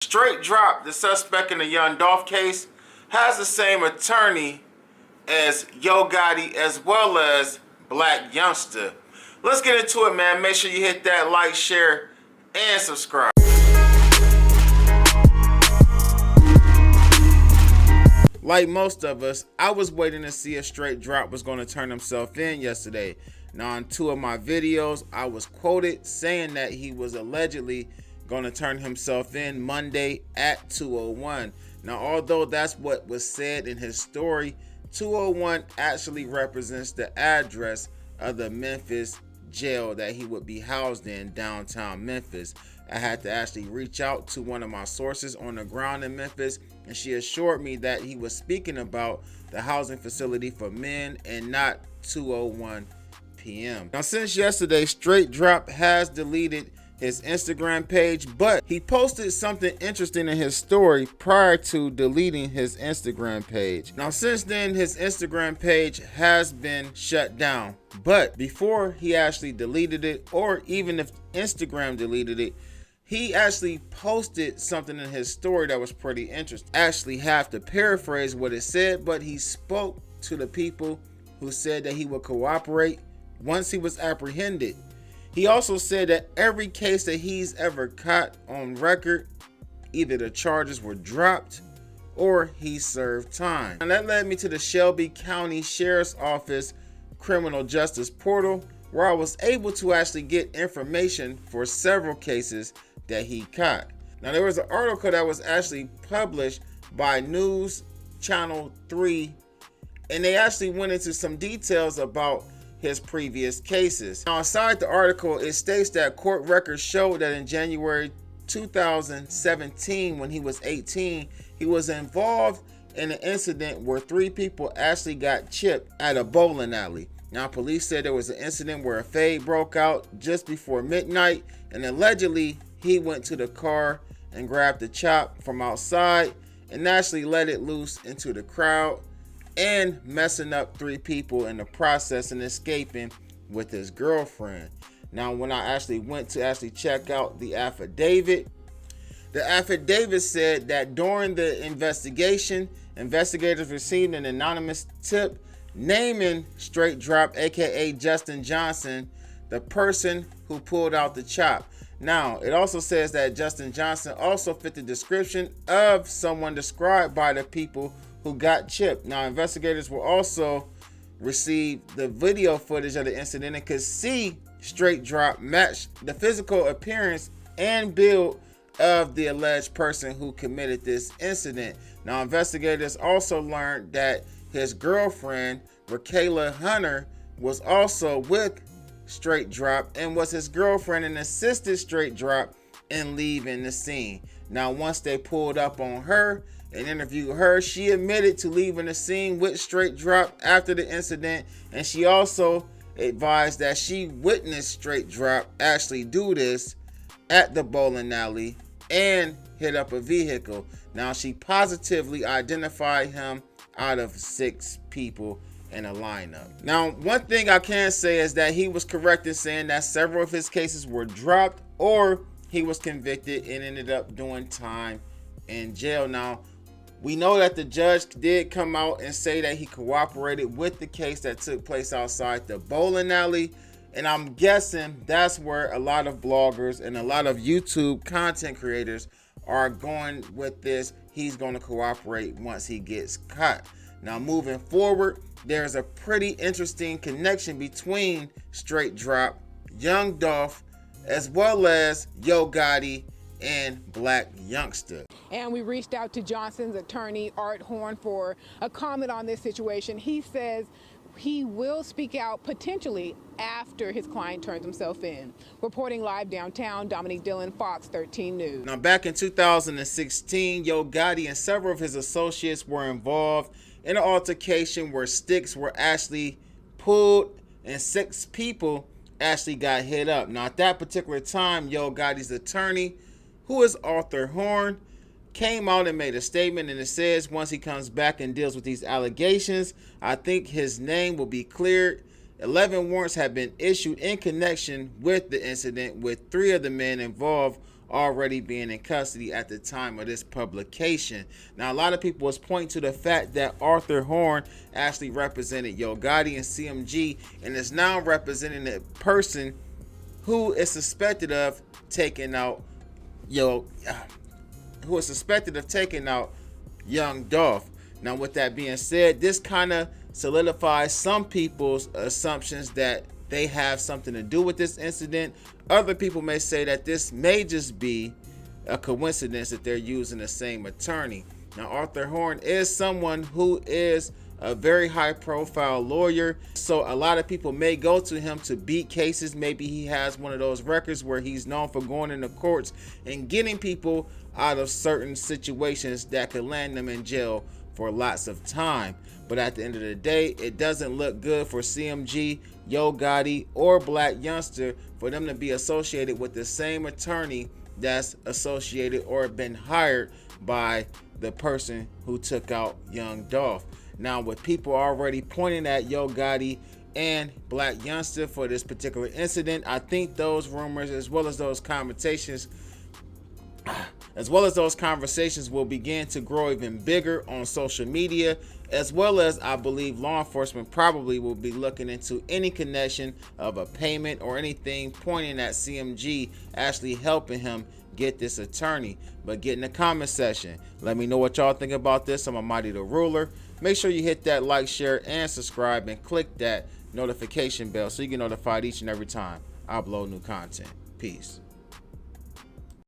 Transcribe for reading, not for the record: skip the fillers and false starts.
Straight Drop, the suspect in the young Dolph case, has the same attorney as Yo Gotti as well as Black Youngster. Let's get into it, man. Make sure you hit that like, share, and subscribe. Like most of us, I was waiting to see if Straight Drop was going to turn himself in yesterday. Now, on two of my videos, I was quoted saying that he was allegedly going to turn himself in Monday at 201. Now, although that's what was said in his story, 201 actually represents the address of the Memphis jail that he would be housed in downtown Memphis. I had to actually reach out to one of my sources on the ground in Memphis, and she assured me that he was speaking about the housing facility for men and not 201 p.m. Now, since yesterday, Straight Drop has deleted his Instagram page, but he posted something interesting in his story prior to deleting his Instagram page. Now, since then, his Instagram page has been shut down, but before he actually deleted it, or even if Instagram deleted it, he actually posted something in his story that was pretty interesting. Actually have to paraphrase what it said, but he spoke to the people who said that he would cooperate once he was apprehended. He also said that every case that he's ever caught on record, either the charges were dropped or he served time. And that led me to the Shelby County Sheriff's Office Criminal Justice Portal, where I was able to actually get information for several cases that he caught. Now, there was an article that was actually published by News Channel 3, and they actually went into some details about his previous cases. Now, inside the article, it states that court records show that in January 2017, when he was 18, he was involved in an incident where 3 people actually got chipped at a bowling alley. Now, police said there was an incident where a fade broke out just before midnight, and allegedly he went to the car and grabbed the chop from outside and actually let it loose into the crowd, and messing up 3 people in the process and escaping with his girlfriend. Now, when I actually went to check out the affidavit said that during the investigation, investigators received an anonymous tip naming Straight Drop, aka Justin Johnson, the person who pulled out the chop. Now, it also says that Justin Johnson also fit the description of someone described by the people who got chipped. Now, investigators will also receive the video footage of the incident and could see Straight Drop match the physical appearance and build of the alleged person who committed this incident. Now, investigators also learned that his girlfriend, Rakayla Hunter, was also with Straight Drop and was his girlfriend and assisted Straight Drop in leaving the scene. Now, once they pulled up on her and interviewed her, she admitted to leaving the scene with Straight Drop after the incident, and she also advised that she witnessed Straight Drop actually do this at the bowling alley and hit up a vehicle. Now, she positively identified him out of 6 people in a lineup. Now, one thing I can say is that he was correct in saying that several of his cases were dropped or he was convicted and ended up doing time in jail. Now, we know that the judge did come out and say that he cooperated with the case that took place outside the bowling alley, and I'm guessing that's where a lot of bloggers and a lot of YouTube content creators are going with this. He's going to cooperate once he gets caught. Now, moving forward, there's a pretty interesting connection between Straight Drop, Young Dolph, as well as Yo Gotti and Black Youngster. And we reached out to Johnson's attorney, Art Horne, for a comment on this situation. He says he will speak out potentially after his client turns himself in. Reporting live downtown, Dominique Dillon, Fox 13 News. Now, back in 2016, Yo Gotti and several of his associates were involved in an altercation where sticks were actually pulled and 6 people actually got hit up. Now, at that particular time, Yo Gotti's attorney, who is Arthur Horne, came out and made a statement, and it says once he comes back and deals with these allegations, I think his name will be cleared. 11 warrants have been issued in connection with the incident, with 3 of the men involved already being in custody at the time of this publication. Now, a lot of people was pointing to the fact that Arthur Horne actually represented Yo Gotti and CMG, and is now representing a person who is suspected of taking out young Dolph. Now, with that being said, this kind of solidifies some people's assumptions that they have something to do with this incident. Other people may say that this may just be a coincidence that they're using the same attorney. Now, Arthur Horne is someone who is a very high profile lawyer, so a lot of people may go to him to beat cases. Maybe he has one of those records where he's known for going into courts and getting people out of certain situations that could land them in jail for lots of time. But at the end of the day, it doesn't look good for CMG, Yo Gotti, or Black Youngster for them to be associated with the same attorney that's associated or been hired by the person who took out young Dolph. Now, with people already pointing at Yo Gotti and Black Youngster for this particular incident, I think those rumors as well as those conversations will begin to grow even bigger on social media, as well as I believe law enforcement probably will be looking into any connection of a payment or anything pointing at CMG actually helping him get this attorney. But get in the comment section, let me know what y'all think about this. I'm Almighty the Ruler. Make sure you hit that like, share, and subscribe, and click that notification bell so you get notified each and every time I upload new content. Peace.